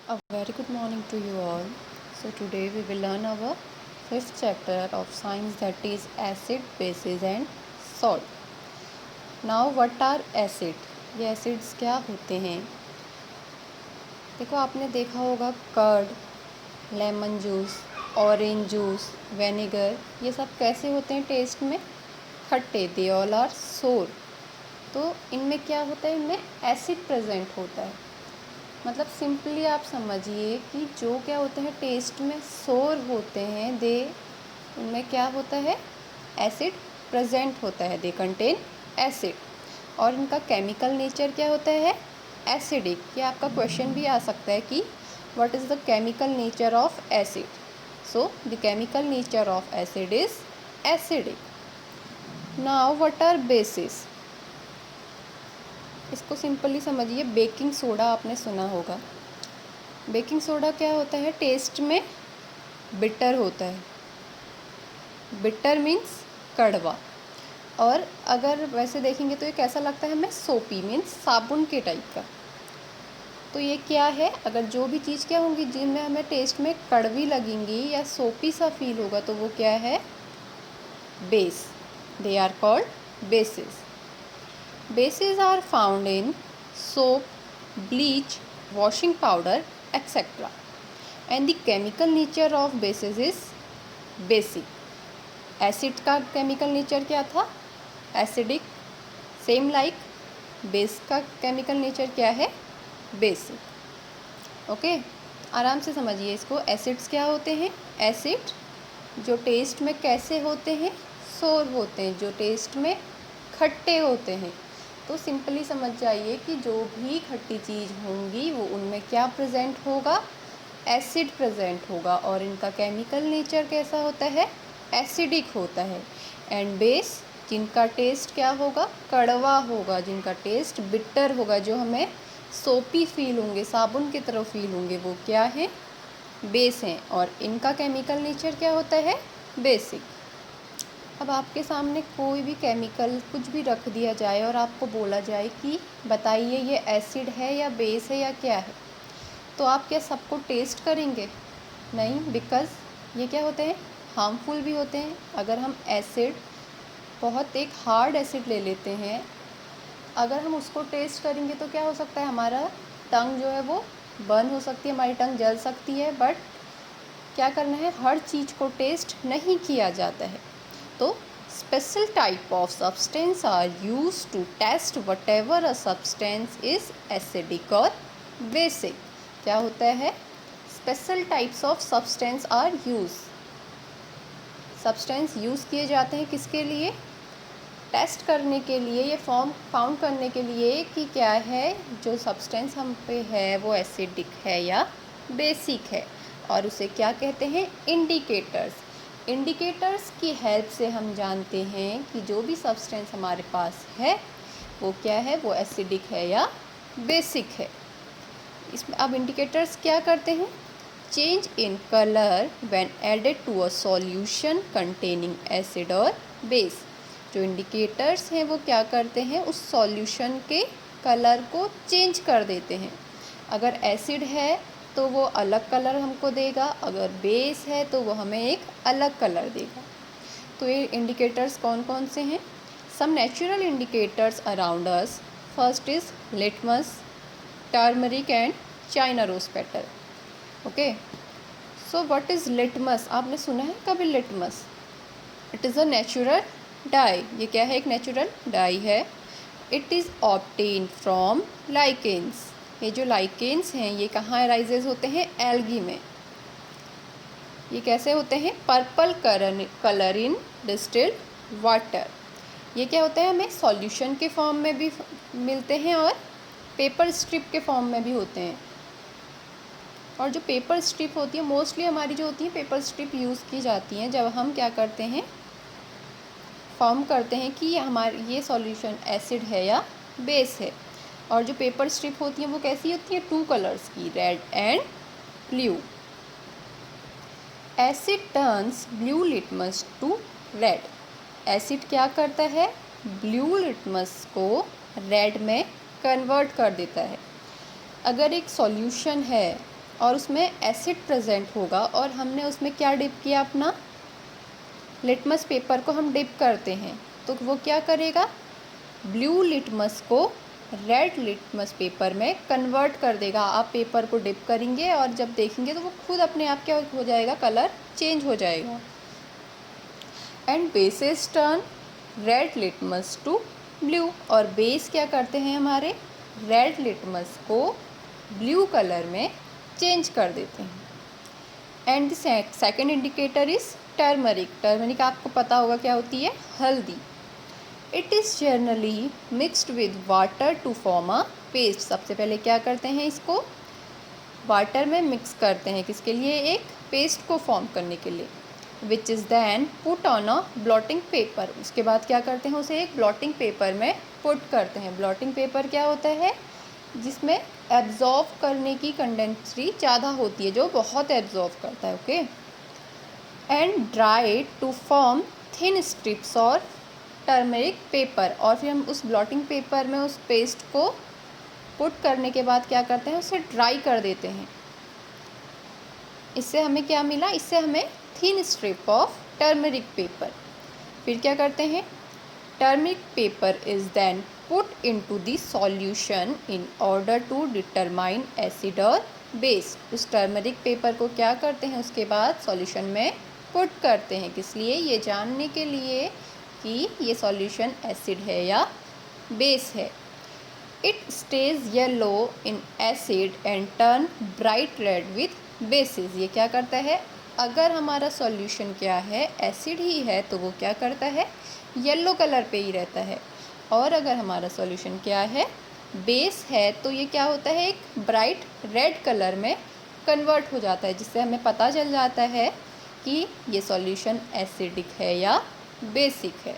A very good morning to you all. So today we will learn our fifth chapter of science, that is acid, bases and salt. Now what are acid? ये acids क्या होते हैं? देखो, आपने देखा होगा curd, lemon juice, orange juice, vinegar, ये सब कैसे होते हैं टेस्ट में? खट्टे। दे ऑल आर सोर। तो इनमें क्या होता है? इनमें एसिड प्रेजेंट होता है। मतलब सिंपली आप समझिए कि जो क्या होते हैं टेस्ट में सोर होते हैं, उनमें क्या होता है? एसिड प्रेजेंट होता है। They contain acid. और इनका केमिकल नेचर क्या होता है? एसिडिक। ये आपका क्वेश्चन भी आ सकता है कि what is the chemical nature of acid? So the chemical nature of acid is acidic. Now what are bases? इसको सिंपली समझिए, बेकिंग सोडा आपने सुना होगा। बेकिंग सोडा क्या होता है? टेस्ट में बिटर होता है। बिटर मीन्स कड़वा। और अगर वैसे देखेंगे तो ये कैसा लगता है हमें? सोपी मीन्स साबुन के टाइप का। तो ये क्या है? अगर जो भी चीज़ क्या होंगी जिनमें हमें टेस्ट में कड़वी लगेंगी या सोपी सा फील होगा, तो वो क्या है? Base. They are called bases. Bases are found in soap, bleach, washing powder, etc. And the chemical nature of bases is basic. Acid का chemical nature क्या था? Acidic. Same like base का chemical nature क्या है? Basic. Okay, आराम से समझिए इसको। एसिड्स क्या होते हैं? एसिड जो टेस्ट में कैसे होते हैं? सोर होते हैं। जो टेस्ट में खट्टे होते हैं। तो सिंपली समझ जाइए कि जो भी खट्टी चीज़ होंगी वो उनमें क्या प्रेजेंट होगा? एसिड प्रेजेंट होगा। और इनका केमिकल नेचर कैसा होता है? एसिडिक होता है। एंड बेस जिनका टेस्ट क्या होगा? कड़वा होगा। जिनका टेस्ट बिटर होगा, जो हमें सोपी फील होंगे, साबुन की तरह फील होंगे, वो क्या है? बेस हैं। और इनका केमिकल नेचर क्या होता है? बेसिक। अब आपके सामने कोई भी केमिकल कुछ भी रख दिया जाए और आपको बोला जाए कि बताइए ये एसिड है या बेस है या क्या है, तो आप क्या सबको टेस्ट करेंगे? नहीं, बिकॉज़ ये क्या होते हैं? हार्मफुल भी होते हैं। अगर हम एसिड, बहुत एक हार्ड एसिड ले लेते हैं, अगर हम उसको टेस्ट करेंगे तो क्या हो सकता है? हमारा टंग जो है वो बर्न हो सकती है, हमारी टंग जल सकती है। बट क्या करना है? हर चीज़ को टेस्ट नहीं किया जाता है। तो special type of substance are used to test whatever a substance is acidic or basic. क्या होता है? Special types of substance are used. Substance use किए जाते हैं किसके लिए? टेस्ट करने के लिए, ये फॉर्म फाउंड करने के लिए कि क्या है जो सब्सटेंस हम पे है वो एसिडिक है या बेसिक है। और उसे क्या कहते हैं? इंडिकेटर्स। इंडिकेटर्स की हेल्प से हम जानते हैं कि जो भी सब्सटेंस हमारे पास है वो क्या है? वो एसिडिक है या बेसिक है। इसमें अब इंडिकेटर्स क्या करते हैं? Change in colour when added to a solution containing acid और बेस। जो इंडिकेटर्स हैं वो क्या करते हैं? उस सॉल्यूशन के कलर को चेंज कर देते हैं। अगर एसिड है तो वो अलग कलर हमको देगा, अगर बेस है तो वो हमें एक अलग कलर देगा। तो ये इंडिकेटर्स कौन कौन से हैं? Some natural indicators around us. First is litmus, turmeric and China rose petal. Okay, so what is litmus? आपने सुना है कभी litmus? It is a natural dye. ये क्या है? एक नेचुरल डाई है। It is obtain from lichens. ये जो लाइकेन्स हैं ये कहाँ राइजेज होते हैं? एल्गी में। ये कैसे होते हैं? पर्पल कलर इन डिस्टिल्ड वाटर। ये क्या होता है? हमें सॉल्यूशन के फॉर्म में भी मिलते हैं और पेपर स्ट्रिप के फॉर्म में भी होते हैं। और जो पेपर स्ट्रिप होती है, मोस्टली हमारी जो होती है पेपर स्ट्रिप यूज़ की जाती हैं जब हम क्या करते हैं? फॉर्म करते हैं कि हमारे ये सॉल्यूशन एसिड है या बेस है। और जो पेपर स्ट्रिप होती है वो कैसी होती है? 2 कलर्स की, red and blue. Acid turns blue litmus to red. Acid क्या करता है? ब्लू लिटमस को रेड में कन्वर्ट कर देता है। अगर एक सॉल्यूशन है और उसमें एसिड प्रेजेंट होगा और हमने उसमें क्या डिप किया, अपना लिटमस पेपर को हम डिप करते हैं, तो वो क्या करेगा, ब्लू लिटमस को रेड लिटमस पेपर में कन्वर्ट कर देगा। आप पेपर को डिप करेंगे और जब देखेंगे तो वो खुद अपने आप क्या हो जाएगा, कलर चेंज हो जाएगा। And bases turn red litmus to blue, और बेस क्या करते हैं, हमारे रेड लिटमस को ब्लू कलर में चेंज कर देते हैं। And the second indicator is turmeric. Turmeric आपको पता होगा क्या होती है, हल्दी। It is generally mixed with water to form a paste. सबसे पहले क्या करते हैं, इसको वाटर में मिक्स करते हैं, किसके लिए, एक पेस्ट को फॉर्म करने के लिए। Which is then put on a blotting paper. उसके बाद क्या करते हैं, उसे एक ब्लॉटिंग पेपर में पुट करते हैं। ब्लॉटिंग पेपर क्या होता है, जिसमें एब्जॉर्व करने की कंडेंसरी ज़्यादा होती है, जो बहुत एब्जॉर्व करता है। Okay. And dry to form thin strips और टर्मरिक पेपर। और फिर हम उस ब्लॉटिंग पेपर में उस पेस्ट को पुट करने के बाद क्या करते हैं, उसे ड्राई कर देते हैं। इससे हमें क्या मिला, इससे हमें thin strip of turmeric paper. फिर क्या करते हैं, turmeric paper is then put into the solution in order to determine acid और बेस। उस टर्मरिक पेपर को क्या करते हैं, उसके बाद सॉल्यूशन में पुट करते हैं, किस लिए, ये जानने के लिए कि ये सॉल्यूशन एसिड है या बेस है। It stage yellow in acid and turn bright red with basis. ये क्या करता है, अगर हमारा सॉल्यूशन क्या है, एसिड ही है, तो वो क्या करता है, येलो कलर पे ही रहता है। और अगर हमारा सॉल्यूशन क्या है, बेस है, तो ये क्या होता है, एक ब्राइट रेड कलर में कन्वर्ट हो जाता है, जिससे हमें पता चल जाता है कि ये सॉल्यूशन एसिडिक है या बेसिक है।